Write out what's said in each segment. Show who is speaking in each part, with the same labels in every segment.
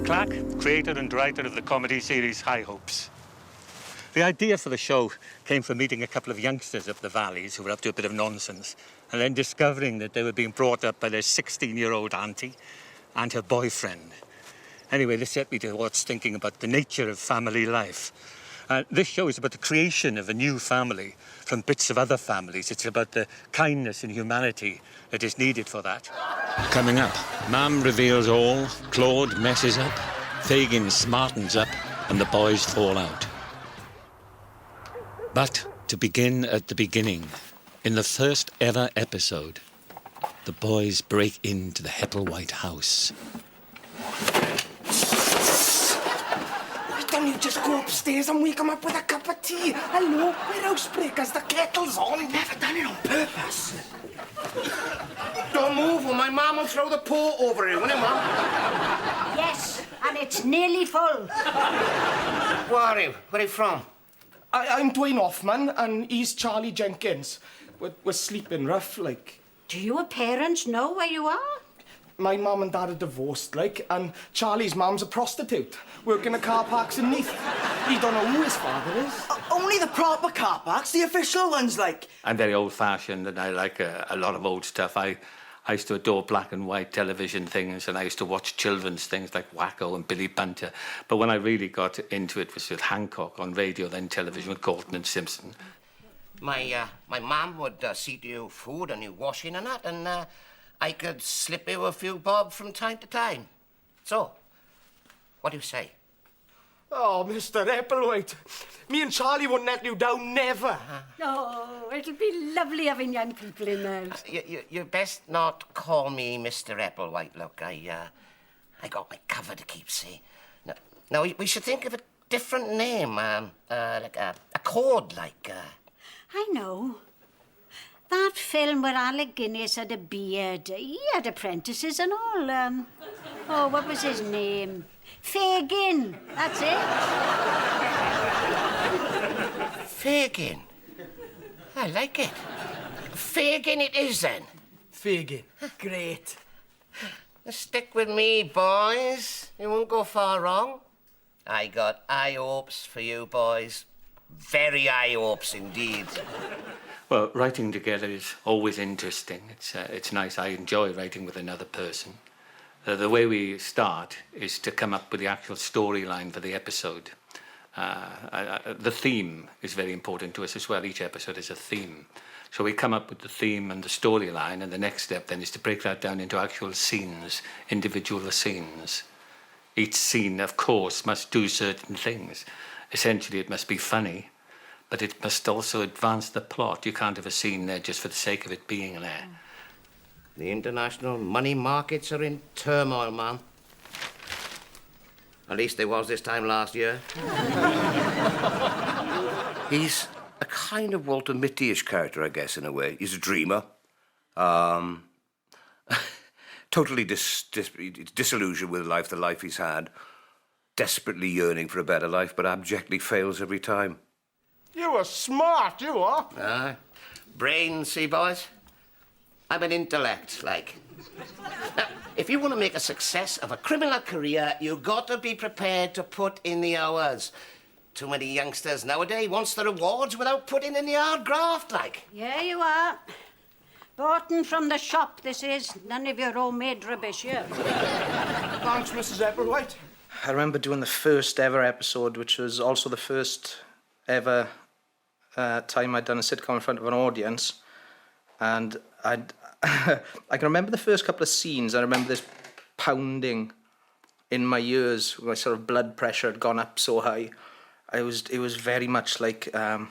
Speaker 1: Clark, creator and writer of the comedy series High Hopes. The idea for the show came from meeting a couple of youngsters up the valleys who were up to a bit of nonsense, and then discovering that they were being brought up by their 16-year-old auntie and her boyfriend. Anyway, this set me towards thinking about the nature of family life. This show is about the creation of a new family from bits of other families. It's about the kindness and humanity that is needed for that. Coming up, Mam reveals all, Claude messes up, Fagin smartens up, and the boys fall out. But to begin at the beginning, in the first ever episode, the boys break into the Hepplewhite house.
Speaker 2: Don't you just go upstairs and wake him up with a cup of tea? Hello, we're housebreakers, the kettle's on. Never done it on purpose. Don't move or my mum will throw the pot over you, won't it, Mum?
Speaker 3: Yes, and it's nearly full.
Speaker 2: Where are you? Where are you from? I'm Dwayne Hoffman and he's Charlie Jenkins. We're sleeping rough, like.
Speaker 3: Do your parents know where you are?
Speaker 2: My mum and dad are divorced, like, and Charlie's mum's a prostitute, working the car parks in Neath. He don't know who his father is.
Speaker 4: Only the proper car parks, the official ones, like.
Speaker 1: I'm very old-fashioned and I like a lot of old stuff. I used to adore black and white television things, and I used to watch children's things like Wacko and Billy Bunter. But when I really got into it was with Hancock on radio, then television with Galton and Simpson.
Speaker 5: My mum would see to you food and you washing and that, and I could slip you a few bob from time to time. So, what do you say?
Speaker 2: Oh, Mr. Epplewhite, me and Charlie wouldn't let you down, never.
Speaker 3: Oh, it'll be lovely having young people in there.
Speaker 5: You best not call me Mr. Epplewhite. Look, I got my cover to keep, see. Now we should think of a different name, like a code, like.
Speaker 3: I know. That film where Alec Guinness had a beard, he had apprentices and all. Oh, what was his name? Fagin, that's it.
Speaker 5: Fagin? I like it. Fagin it is, then.
Speaker 4: Fagin. Great.
Speaker 5: Stick with me, boys. You won't go far wrong. I got high hopes for you, boys. Very high hopes indeed.
Speaker 1: Well, writing together is always interesting. It's nice. I enjoy writing with another person. The way we start is to come up with the actual storyline for the episode. The theme is very important to us as well. Each episode is a theme. So we come up with the theme and the storyline, and the next step then is to break that down into actual scenes, individual scenes. Each scene, of course, must do certain things. Essentially, it must be funny, but it must also advance the plot. You can't have a scene there just for the sake of it being there.
Speaker 5: The international money markets are in turmoil, man. At least they was this time last year. He's a kind of Walter Mitty-ish character, I guess, in a way. He's a dreamer. Totally disillusioned with life, the life he's had. Desperately yearning for a better life, but abjectly fails every time.
Speaker 2: You are smart, you are.
Speaker 5: Aye. Brains, see, boys? I'm an intellect, like. Now, if you want to make a success of a criminal career, you got to be prepared to put in the hours. Too many youngsters nowadays wants the rewards without putting in the hard graft, like.
Speaker 3: Yeah, you are. Bought from the shop, this is. None of your homemade rubbish here.
Speaker 2: Thanks, Mrs. Epplewhite.
Speaker 4: I remember doing the first ever episode, which was also the first ever time I'd done a sitcom in front of an audience. And I can remember the first couple of scenes. I remember this pounding in my ears. My sort of blood pressure had gone up so high. It was very much like a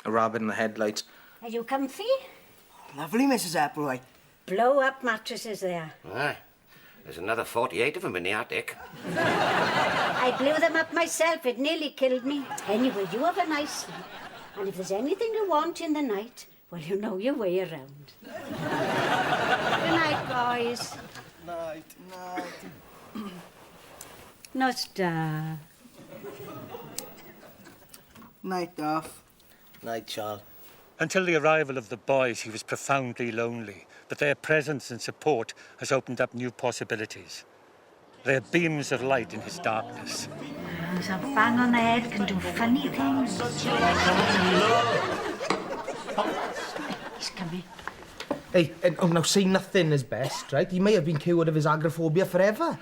Speaker 4: rabbit in the headlights.
Speaker 3: Are you comfy?
Speaker 4: Lovely, Mrs. Epplewhite.
Speaker 3: Blow up mattresses there.
Speaker 5: Aye. There's another 48 of them in the attic.
Speaker 3: I blew them up myself. It nearly killed me. Anyway, you have a nice sleep. And if there's anything you want in the night, well, you know your way around. Good night, boys.
Speaker 4: Night.
Speaker 3: No star.
Speaker 4: Night, Duff. Night, Charles.
Speaker 1: Until the arrival of the boys, he was profoundly lonely, but their presence and support has opened up new possibilities. They're beams of light in his darkness.
Speaker 3: So bang on the head can do funny things. He's coming.
Speaker 2: Hey, now say nothing is best, right? He may have been cured of his agoraphobia forever.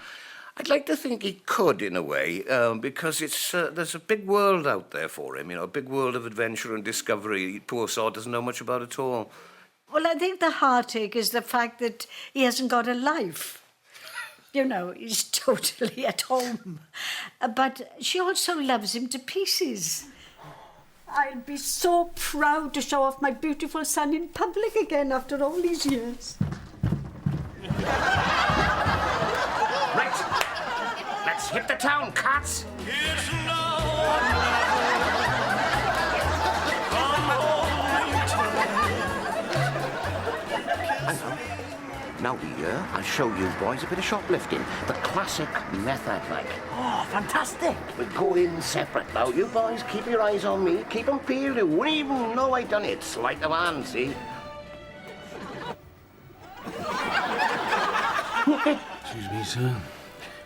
Speaker 5: I'd like to think he could, in a way, because there's a big world out there for him, you know, a big world of adventure and discovery. Poor sod doesn't know much about at all.
Speaker 6: Well, I think the heartache is the fact that he hasn't got a life. You know, he's totally at home. But she also loves him to pieces. I'll be so proud to show off my beautiful son in public again after all these years.
Speaker 5: Right, let's hit the town, cats. Now here, I'll show you boys a bit of shoplifting. The classic method, like.
Speaker 6: Oh, fantastic.
Speaker 5: We'll go in separate. Now, you boys, keep your eyes on me. Keep them peeled. You wouldn't even know I done it. Sleight of hand, see?
Speaker 7: Excuse me, sir.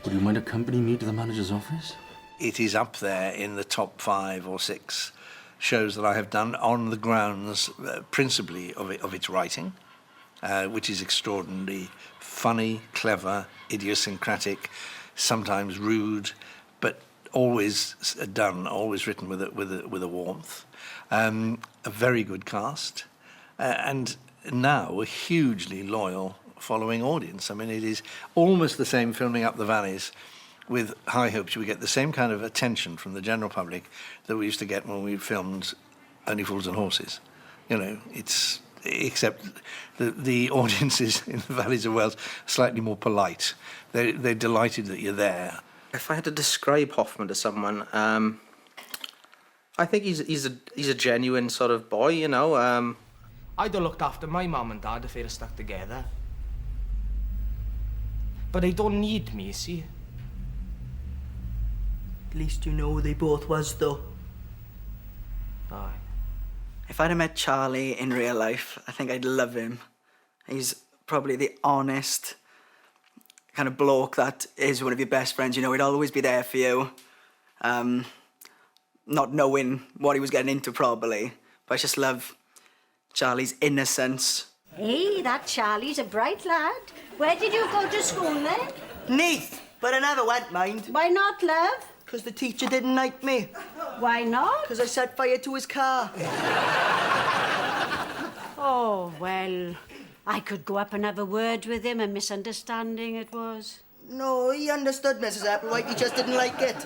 Speaker 7: Would you mind accompanying me to the manager's office?
Speaker 4: It is up there in the top 5 or 6 shows that I have done on the grounds, principally of its writing, which is extraordinarily funny, clever, idiosyncratic, sometimes rude, but always done, always written with a warmth. A very good cast, and now a hugely loyal following audience. I mean, it is almost the same filming Up the Valleys. With High Hopes, we get the same kind of attention from the general public that we used to get when we filmed Only Fools and Horses. You know, it's except the audiences in the valleys of Wales are slightly more polite. They're delighted that you're there.
Speaker 8: If I had to describe Hoffman to someone, I think he's a genuine sort of boy, you know.
Speaker 2: I'd have looked after my mum and dad if they'd have stuck together. But they don't need me, see?
Speaker 9: At least you know who they both was, though.
Speaker 2: Aye.
Speaker 9: If I'd have met Charlie in real life, I think I'd love him. He's probably the honest kind of bloke that is one of your best friends. You know, he'd always be there for you. Not knowing what he was getting into, probably. But I just love Charlie's innocence.
Speaker 3: Hey, that Charlie's a bright lad. Where did you go to school then?
Speaker 9: Neath, but I never went, mind.
Speaker 3: Why not, love?
Speaker 9: Because the teacher didn't like me.
Speaker 3: Why not?
Speaker 9: Because I set fire to his car.
Speaker 3: Oh, well, I could go up and have a word with him. A misunderstanding it was.
Speaker 9: No, he understood, Mrs. Applewhite. He just didn't like it.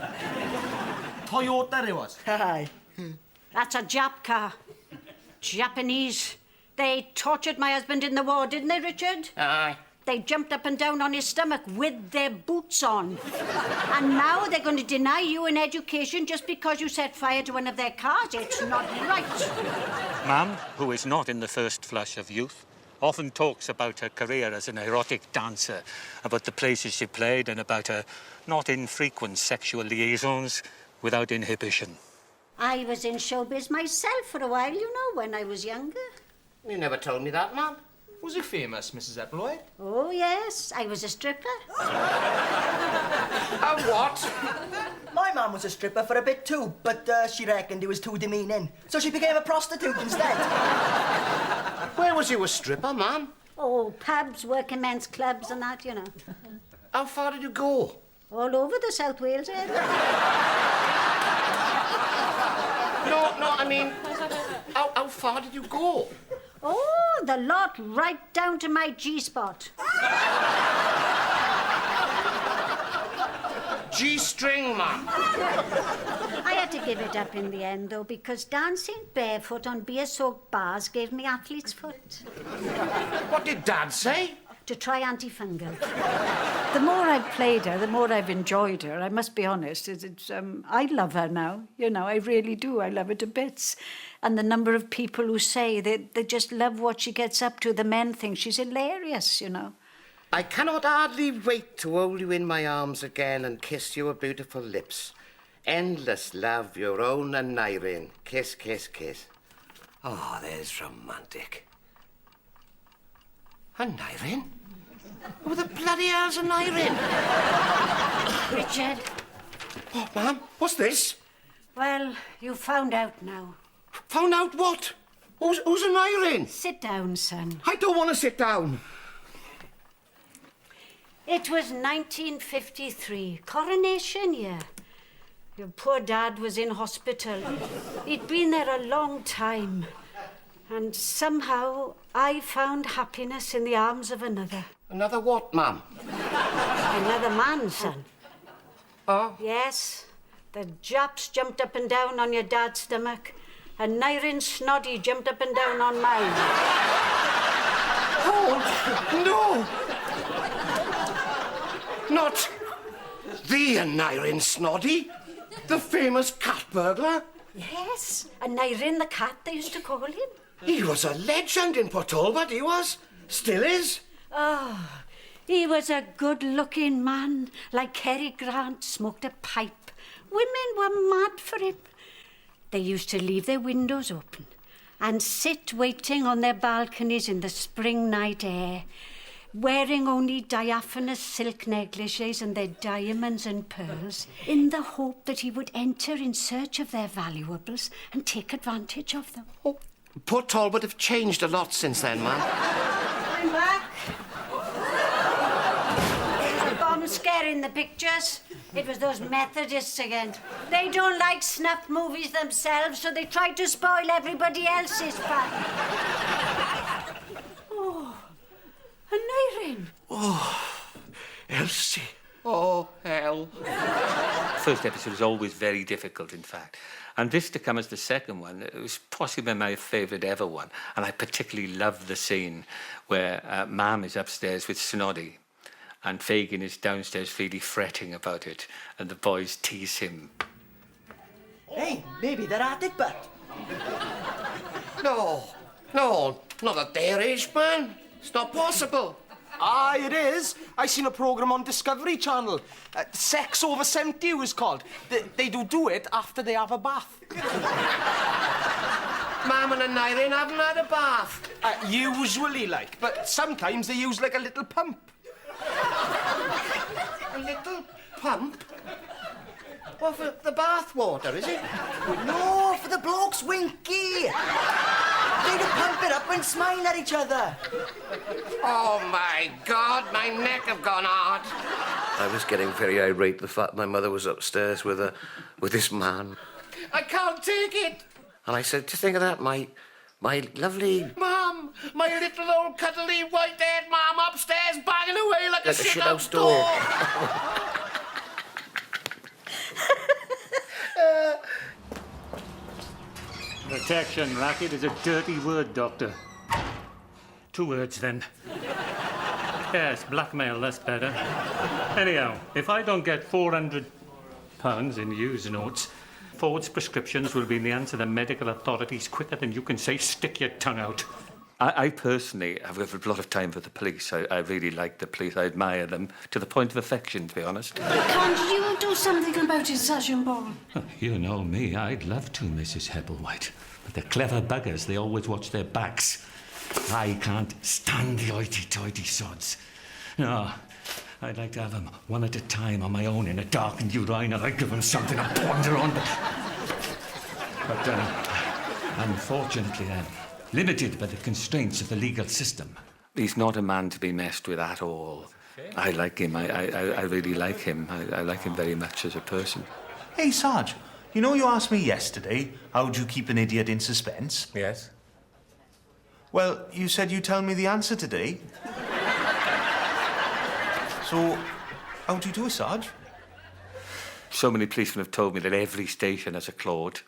Speaker 2: Toyota it was.
Speaker 9: Aye.
Speaker 3: That's a Jap car. Japanese. They tortured my husband in the war, didn't they, Richard?
Speaker 5: Aye.
Speaker 3: They jumped up and down on his stomach with their boots on. And now they're going to deny you an education just because you set fire to one of their cars. It's not right.
Speaker 1: Mam, who is not in the first flush of youth, often talks about her career as an erotic dancer, about the places she played and about her not infrequent sexual liaisons without inhibition.
Speaker 3: I was in showbiz myself for a while, you know, when I was younger.
Speaker 5: You never told me that, Mum.
Speaker 2: Was he famous, Mrs. Applewhite?
Speaker 3: Oh, yes, I was a stripper.
Speaker 5: A what?
Speaker 9: My mum was a stripper for a bit too, but she reckoned it was too demeaning. So she became a prostitute instead.
Speaker 5: Where was you a stripper, Mum?
Speaker 3: Oh, pubs, working men's clubs and that, you know.
Speaker 5: How far did you go?
Speaker 3: All over the South Wales area.
Speaker 5: No, I mean, how far did you go?
Speaker 3: Oh, the lot right down to my G-spot.
Speaker 5: G-string, Mum.
Speaker 3: I had to give it up in the end, though, because dancing barefoot on beer-soaked bars gave me athlete's foot.
Speaker 5: What did Dad say?
Speaker 3: To try antifungal.
Speaker 6: The more I've played her, the more I've enjoyed her. I must be honest. I love her now. You know, I really do. I love her to bits. And the number of people who say they just love what she gets up to. The men think she's hilarious, you know.
Speaker 5: I cannot hardly wait to hold you in my arms again and kiss your beautiful lips. Endless love, your own and Irene. Kiss, kiss, kiss. Oh, there's romantic. And Irene? Who the bloody hell's an Irene?
Speaker 3: Richard,
Speaker 5: Oh, ma'am, what's this?
Speaker 3: well, you found out now.
Speaker 5: Found out what? Who's an Irene?
Speaker 3: Sit down, son.
Speaker 5: I don't want to sit down.
Speaker 3: It was 1953, coronation year. Your poor dad was in hospital. He'd been there a long time. And somehow I found happiness in the arms of another.
Speaker 5: Another what, ma'am?
Speaker 3: Another man, son.
Speaker 5: Oh?
Speaker 3: Yes, the Japs jumped up and down on your dad's stomach, and Nyrin Snoddy jumped up and down on mine.
Speaker 5: No! Not the Nyrin Snoddy, the famous cat burglar.
Speaker 3: Yes, and Nyrin the cat, they used to call him.
Speaker 5: He was a legend in Port Talbot, he was. Still is.
Speaker 3: Oh, he was a good-looking man, like Cary Grant, smoked a pipe. Women were mad for him. They used to leave their windows open and sit waiting on their balconies in the spring night air, wearing only diaphanous silk negligees and their diamonds and pearls, in the hope that he would enter in search of their valuables and take advantage of them.
Speaker 5: Oh, Port Talbot have changed a lot since then, ma'am.
Speaker 3: I'm back. The bomb scare in the pictures. It was those Methodists again. They don't like snuff movies themselves, so they try to spoil everybody else's fun. Oh, and Irene.
Speaker 5: Elsie. Oh, hell.
Speaker 1: First episode was always very difficult, in fact. And this to come as the second one, it was possibly my favourite ever one. And I particularly loved the scene where Mam is upstairs with Snoddy and Fagin is downstairs really fretting about it and the boys tease him.
Speaker 10: Hey, maybe they're at it, but...
Speaker 5: No, not at their age, man. It's not possible.
Speaker 2: Aye, it is. I seen a programme on Discovery Channel. Sex Over 70 it was called. They do it after they have a bath.
Speaker 5: Mam and Irene haven't had a bath.
Speaker 2: Usually, like. But sometimes they use, like, a little pump.
Speaker 5: A little pump? What, for the bath water, is it?
Speaker 10: No, for the blokes, Winky! They'd pump it up and smile at each other.
Speaker 5: Oh, my God, my neck have gone hard. I was getting very irate the fact my mother was upstairs with this man. I can't take it. And I said, to think of that, my lovely... Mum, my little old cuddly white-haired mum upstairs banging away like a shithouse door.
Speaker 1: Protection racket is a dirty word, Doctor. 2 words, then. Yes, blackmail, that's better. Anyhow, if I don't get £400 in used notes, Ford's prescriptions will be in the hands of the medical authorities quicker than you can say stick your tongue out. I personally have a lot of time for the police. I really like the police. I admire them to the point of affection, to be honest.
Speaker 6: Can't you do something about it, Sergeant Ball?
Speaker 7: You know me, I'd love to, Mrs. Hebblewhite. But the clever buggers, they always watch their backs. I can't stand the hoity-toity sods. No, I'd like to have them one at a time on my own in a darkened urinal. I'd give them something to ponder on. But unfortunately, I'm limited by the constraints of the legal system.
Speaker 1: He's not a man to be messed with at all. I like him. I really like him. I like him very much as a person.
Speaker 11: Hey, Sarge, you know you asked me yesterday, how'd you keep an idiot in suspense?
Speaker 1: Yes?
Speaker 11: Well, you said you'd tell me the answer today. So, how'd you do it, Sarge?
Speaker 1: So many policemen have told me that every station has a Claude,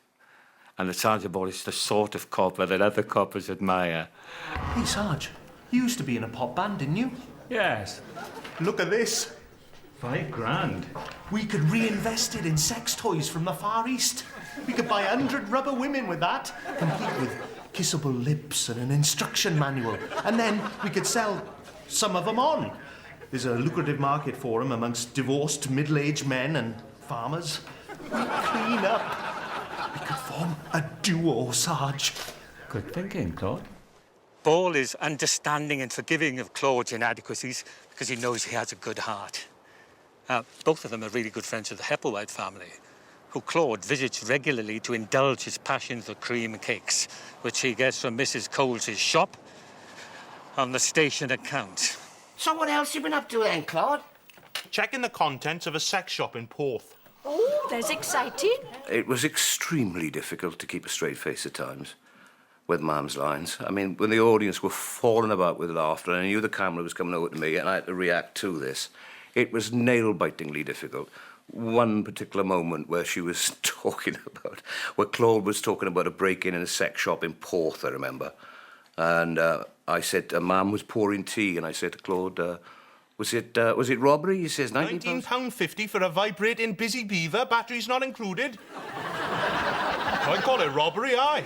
Speaker 1: and that Sergeant Ball is the sort of copper that other coppers admire.
Speaker 11: Hey, Sarge, you used to be in a pop band, didn't you?
Speaker 1: Yes.
Speaker 11: Look at this.
Speaker 1: £5,000.
Speaker 11: We could reinvest it in sex toys from the Far East. We could buy 100 rubber women with that, complete with kissable lips and an instruction manual. And then we could sell some of them on. There's a lucrative market for them amongst divorced middle-aged men and farmers. We clean up. We could form a duo, Sarge.
Speaker 1: Good thinking, Claude. Ball is understanding and forgiving of Claude's inadequacies because he knows he has a good heart. Both of them are really good friends of the Hepplewhite family, who Claude visits regularly to indulge his passion for cream and cakes, which he gets from Mrs. Coles' shop on the station account.
Speaker 5: So what else you been up to then, Claude?
Speaker 11: Checking the contents of a sex shop in Porth.
Speaker 6: Oh, that's exciting.
Speaker 12: It was extremely difficult to keep a straight face at times with Mum's lines. I mean, when the audience were falling about with laughter and I knew the camera was coming over to me and I had to react to this, it was nail-bitingly difficult. One particular moment where she was where Claude was talking about a break-in in a sex shop in Porth, I remember. And I said, Mum was pouring tea, and I said to Claude, was it robbery? He says,
Speaker 11: £19.50 for a vibrating busy beaver, batteries not included. I'd call it robbery, aye.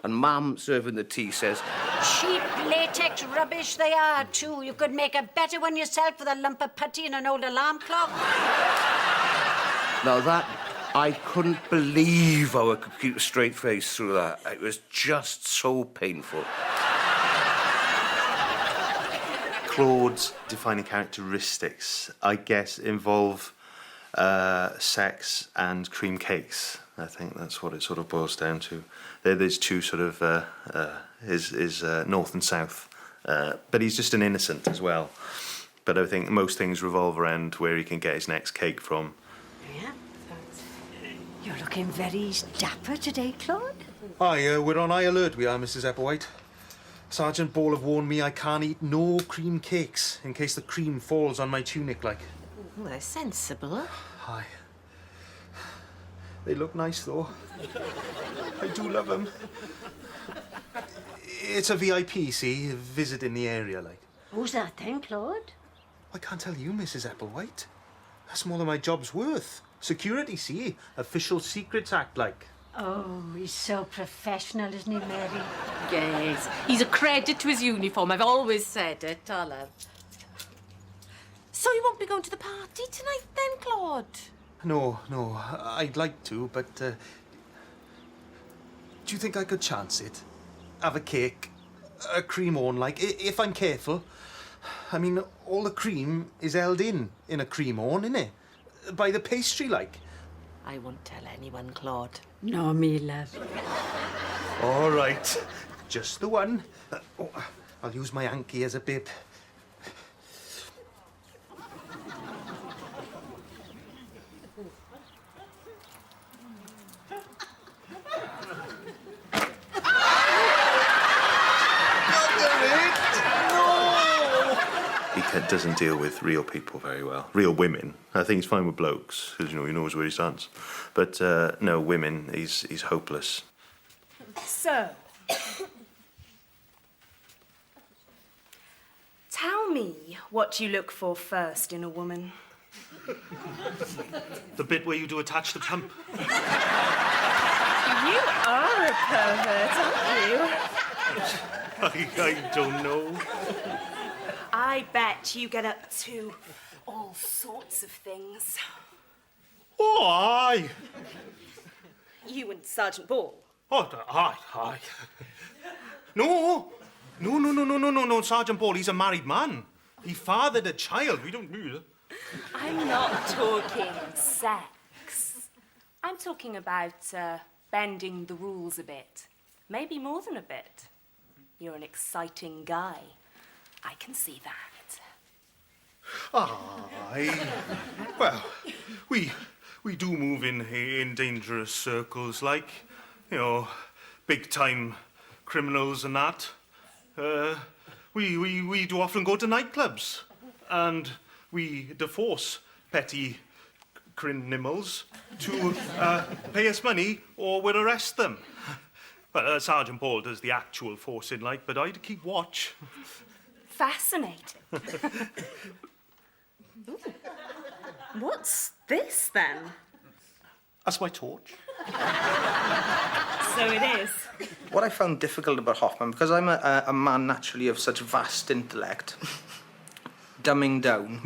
Speaker 12: And Mum, serving the tea, says,
Speaker 3: Cheap latex rubbish they are, too. You could make a better one yourself with a lump of putty and an old alarm clock.
Speaker 12: now that, I couldn't believe how I could keep a straight face through that. It was just so painful.
Speaker 13: Claude's defining characteristics, I guess, involve sex and cream cakes. I think that's what it sort of boils down to. There's two sort of his north and south, but he's just an innocent as well. But I think most things revolve around where he can get his next cake from.
Speaker 6: Yeah. You're looking very dapper today, Claude.
Speaker 13: Aye, we're on high alert, we are, Mrs. Epplewhite. Sergeant Ball have warned me I can't eat no cream cakes in case the cream falls on my tunic, like.
Speaker 14: Well, they're sensible.
Speaker 13: Aye. They look nice, though. I do love them. It's a VIP, see, visiting the area, like.
Speaker 3: Who's that then, Claude?
Speaker 13: I can't tell you, Mrs. Epplewhite. That's more than my job's worth. Security, see? Official Secrets Act, like.
Speaker 6: Oh, he's so professional, isn't he, Mary?
Speaker 14: Yes, he's a credit to his uniform. I've always said it, I love. So you won't be going to the party tonight then, Claude?
Speaker 13: No, I'd like to, but, do you think I could chance it? Have a cake, a cream on, like, if I'm careful. I mean, all the cream is held in a cream on, innit? By the pastry, like.
Speaker 14: I won't tell anyone, Claude.
Speaker 6: No, me love.
Speaker 13: All right, just the one. I'll use my hanky as a bib. He doesn't deal with real people very well. Real women. I think he's fine with blokes, because, you know, he knows where he stands. But, no, women, he's hopeless.
Speaker 15: So, tell me what you look for first in a woman.
Speaker 11: The bit where you do attach the pump.
Speaker 15: You are a pervert, aren't you?
Speaker 11: I don't know.
Speaker 15: I bet you get up to all sorts of things.
Speaker 11: Oh, aye.
Speaker 15: You and Sergeant Ball.
Speaker 11: Oh, aye. No, Sergeant Ball, he's a married man. He fathered a child. We don't do that.
Speaker 15: I'm not talking sex. I'm talking about bending the rules a bit. Maybe more than a bit. You're an exciting guy. I can see that.
Speaker 11: Aye. Well, we do move in dangerous circles, like, you know, big-time criminals and that. We do often go to nightclubs, and we force petty criminals to pay us money or we'll arrest them. But Sergeant Paul does the actual forcing, like, but I'd keep watch.
Speaker 15: Fascinating. Ooh. What's this, then?
Speaker 11: That's my torch.
Speaker 15: So it is.
Speaker 8: What I found difficult about Hoffman, because I'm a man naturally of such vast intellect, dumbing down.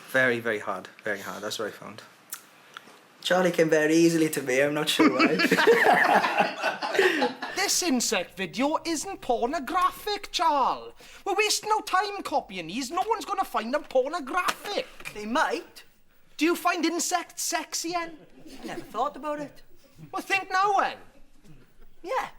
Speaker 8: Very, very hard. Very hard. That's what I found.
Speaker 9: Charlie came very easily to me, I'm not sure why.
Speaker 10: This
Speaker 2: This insect video isn't pornographic, Charles. We're wasting no time copying these. No one's going to find them pornographic.
Speaker 10: They might.
Speaker 2: Do you find insects sexy, Hen?
Speaker 10: I never thought about it.
Speaker 2: Well, think now, Hen.
Speaker 10: Yeah.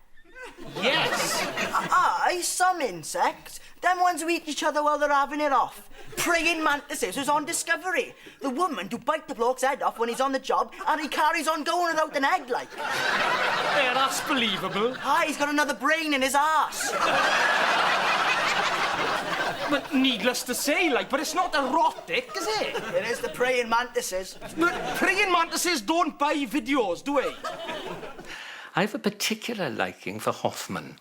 Speaker 2: Yes.
Speaker 10: Aye, some insects. Them ones who eat each other while they're having it off. Praying mantises was on Discovery. The woman who bite the bloke's head off when he's on the job and he carries on going without an egg, like.
Speaker 2: Yeah, that's believable.
Speaker 10: Aye, he's got another brain in his arse.
Speaker 2: But needless to say, like, but it's not erotic, is it?
Speaker 10: It is the praying mantises.
Speaker 2: But praying mantises don't buy videos, do they?
Speaker 7: I have a particular liking for Hoffman.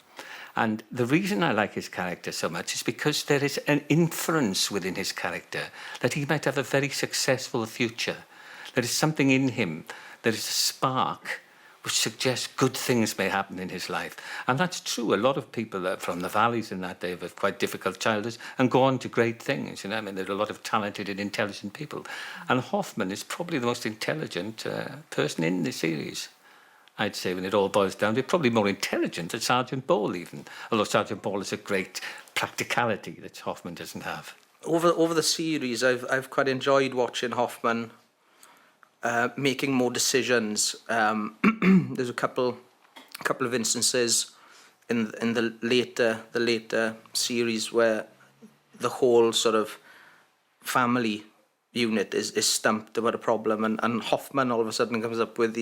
Speaker 7: And the reason I like his character so much is because there is an inference within his character that he might have a very successful future. There is something in him, there is a spark which suggests good things may happen in his life. And that's true. A lot of people from the valleys in that day have quite difficult childhoods and go on to great things. You know, I mean, there are a lot of talented and intelligent people. And Hoffman is probably the most intelligent person in the series. I'd say when it all boils down, they're probably more intelligent than Sergeant Ball even, although Sergeant Ball has a great practicality that Hoffman doesn't have.
Speaker 8: Over the series, I've quite enjoyed watching Hoffman making more decisions. There's a couple of instances in the later series where the whole sort of family unit is stumped about a problem, and Hoffman all of a sudden comes up with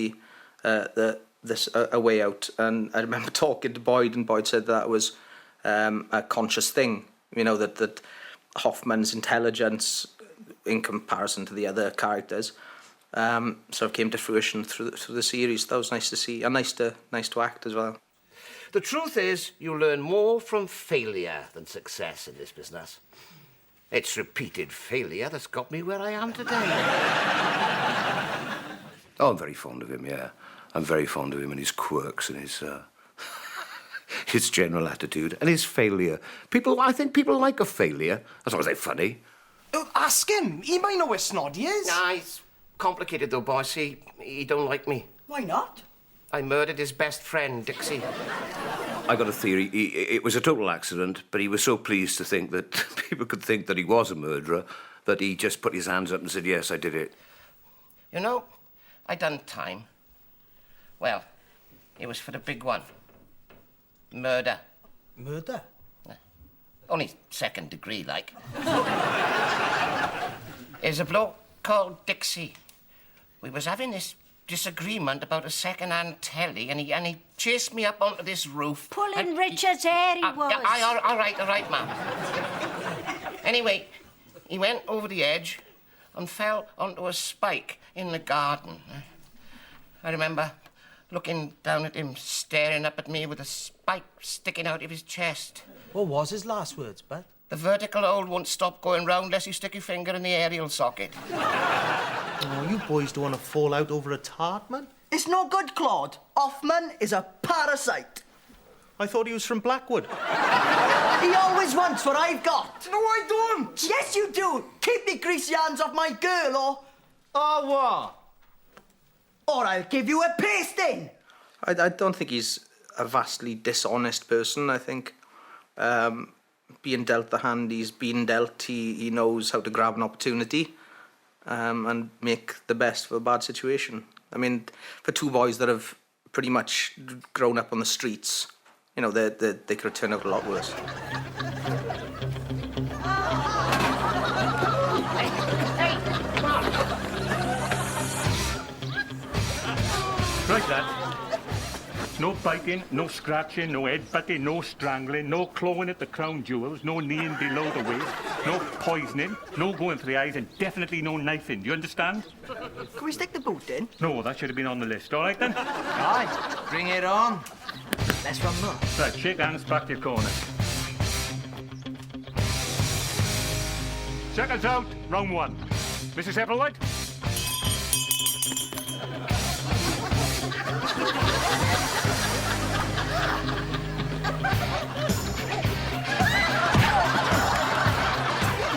Speaker 8: a way out. And I remember talking to Boyd, and Boyd said that was a conscious thing. You know, that Hoffman's intelligence in comparison to the other characters sort of came to fruition through the series. That was nice to see, and nice to act as well.
Speaker 5: The truth is, you learn more from failure than success in this business. It's repeated failure that's got me where I am today.
Speaker 12: Oh, I'm very fond of him, yeah. I'm very fond of him and his quirks and his general attitude and his failure. I think people like a failure, as long as they're funny.
Speaker 2: Ask him. He might know where Snoddy is.
Speaker 5: Nah, it's complicated though, boss. He don't like me.
Speaker 10: Why not?
Speaker 5: I murdered his best friend, Dixie.
Speaker 12: I got a theory. It was a total accident, but he was so pleased to think that people could think that he was a murderer that he just put his hands up and said, yes, I did it.
Speaker 5: You know, I done time. Well, it was for the big one. Murder.
Speaker 10: Murder?
Speaker 5: Only second degree, like. There's a bloke called Dixie. We was having this disagreement about a second-hand telly, and he chased me up onto this roof.
Speaker 3: Pulling Richard's hair, he was.
Speaker 5: All right, ma'am. Anyway, he went over the edge and fell onto a spike in the garden. I remember looking down at him, staring up at me with a spike sticking out of his chest.
Speaker 11: What was his last words, Bud?
Speaker 5: The vertical hole won't stop going round unless you stick your finger in the aerial socket.
Speaker 11: Oh, you boys don't want to fall out over a tart, man?
Speaker 10: It's no good, Claude. Hoffman is a parasite.
Speaker 11: I thought he was from Blackwood.
Speaker 10: He always wants what I've got.
Speaker 2: No, I don't.
Speaker 10: Yes, you do. Keep me greasy hands off my girl, or...
Speaker 2: Oh, what?
Speaker 10: Or I'll give you a pasting.
Speaker 8: I don't think he's a vastly dishonest person. I think being dealt the hand he's been dealt, he knows how to grab an opportunity and make the best of a bad situation. I mean, for two boys that have pretty much grown up on the streets, you know, they could have turned out a lot worse.
Speaker 1: Right, lad. No biting, no scratching, no headbutting, no strangling, no clawing at the crown jewels, no kneeing below the waist, no poisoning, no going for the eyes, and definitely no knifing. Do you understand?
Speaker 10: Can we stick the boot in?
Speaker 1: No, that should have been on the list. All right, then?
Speaker 10: Aye, bring it on. Let's run more.
Speaker 1: Right, shake hands, back to your corner. Seconds out, round one. Mrs. Applewhite?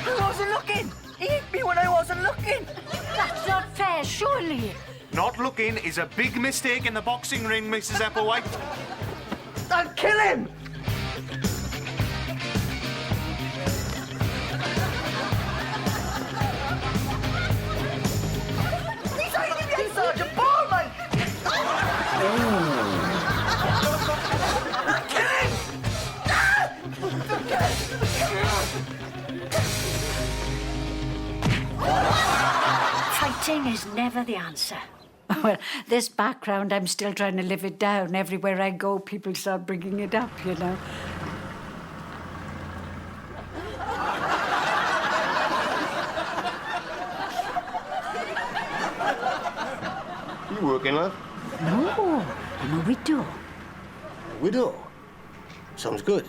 Speaker 10: I wasn't looking. He hit me when I wasn't looking.
Speaker 3: That's not fair, surely.
Speaker 11: Not looking is a big mistake in the boxing ring, Mrs. Applewhite.
Speaker 10: I'll kill him! He's hiding behind Sergeant Ballman! Kill him!
Speaker 3: Fighting is never the answer.
Speaker 6: Well, this background, I'm still trying to live it down. Everywhere I go, people start bringing it up, you know.
Speaker 16: You working, love?
Speaker 3: No, I'm a widow.
Speaker 16: Widow? Sounds good.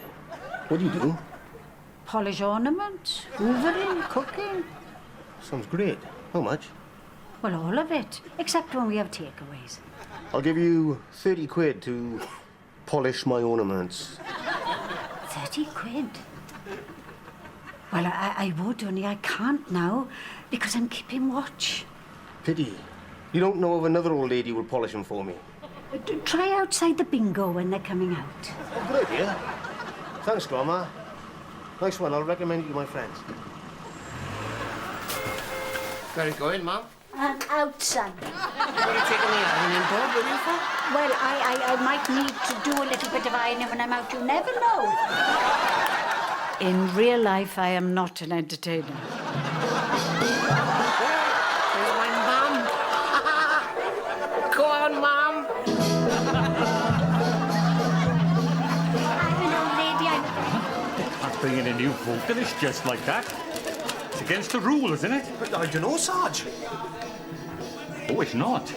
Speaker 16: What do you do?
Speaker 3: Polish ornaments, hoovering, cooking.
Speaker 16: Sounds great. How much?
Speaker 3: Well, all of it, except when we have takeaways.
Speaker 16: I'll give you 30 quid to polish my ornaments.
Speaker 3: 30 quid? Well, I would, only I can't now, because I'm keeping watch.
Speaker 16: Pity. You don't know of another old lady who'll polish them for me.
Speaker 3: Try outside the bingo when they're coming out.
Speaker 16: Oh, good idea. Thanks, Grandma. Nice one. I'll recommend you to my friends.
Speaker 5: Where are you going, Mum?
Speaker 3: Out, son.
Speaker 5: What are you taking the ironing board with you for?
Speaker 3: Well, I might need to do a little bit of ironing when I'm out. You never know.
Speaker 6: In real life, I am not an entertainer.
Speaker 5: There's my mum. Go on, Mum.
Speaker 3: I'm an old lady.
Speaker 1: Can't bring in a new vocalist just like that. It's against the rule, isn't it?
Speaker 11: But I don't know, Sarge.
Speaker 1: Oh, it's not.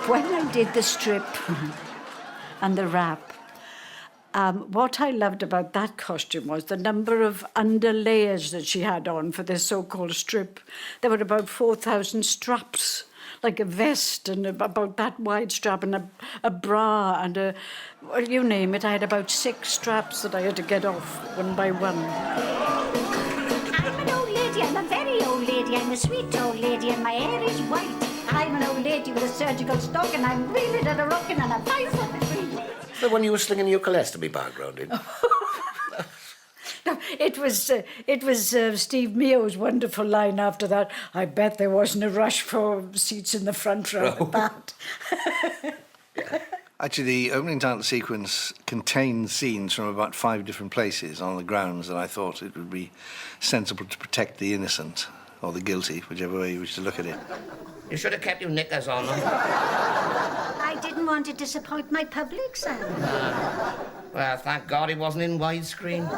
Speaker 6: When I did the strip and the rap, what I loved about that costume was the number of underlayers that she had on for this so-called strip. There were about 4,000 straps, like a vest and about that wide strap and a bra and well, you name it. I had about 6 straps that I had to get off one by one.
Speaker 3: I'm an old lady. I'm a very old lady. I'm a sweet old lady and my hair is white. I'm an old lady with a surgical stock and I'm reeling and a rocking and I'm 5'3".
Speaker 5: The one you were slinging your colostomy background in.
Speaker 6: No, it was Steve Meo's wonderful line after that. I bet there wasn't a rush for seats in the front row at that.
Speaker 17: Actually, the opening title sequence contains scenes from about 5 different places on the grounds that I thought it would be sensible to protect the innocent, or the guilty, whichever way you wish to look at it.
Speaker 5: You should have kept your knickers on them.
Speaker 3: I didn't want to disappoint my public, son.
Speaker 5: Well, thank God he wasn't in widescreen.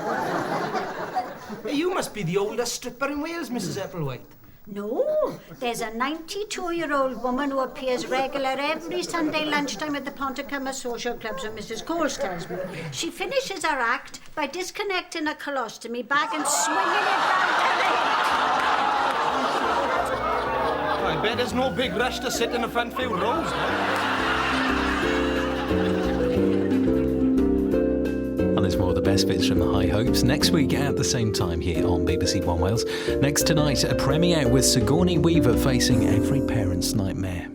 Speaker 4: You must be the oldest stripper in Wales, Mrs. Epplewhite.
Speaker 3: No, there's a 92-year-old woman who appears regular every Sunday lunchtime at the Ponticama Social Club, so Mrs. Coles tells me. She finishes her act by disconnecting a colostomy bag and swinging it round her leg.
Speaker 4: I bet there's no big rush to sit in the front few rows,
Speaker 18: And there's more of the best bits from the High Hopes next week at the same time here on BBC One Wales. Next tonight, a premiere with Sigourney Weaver facing every parent's nightmare.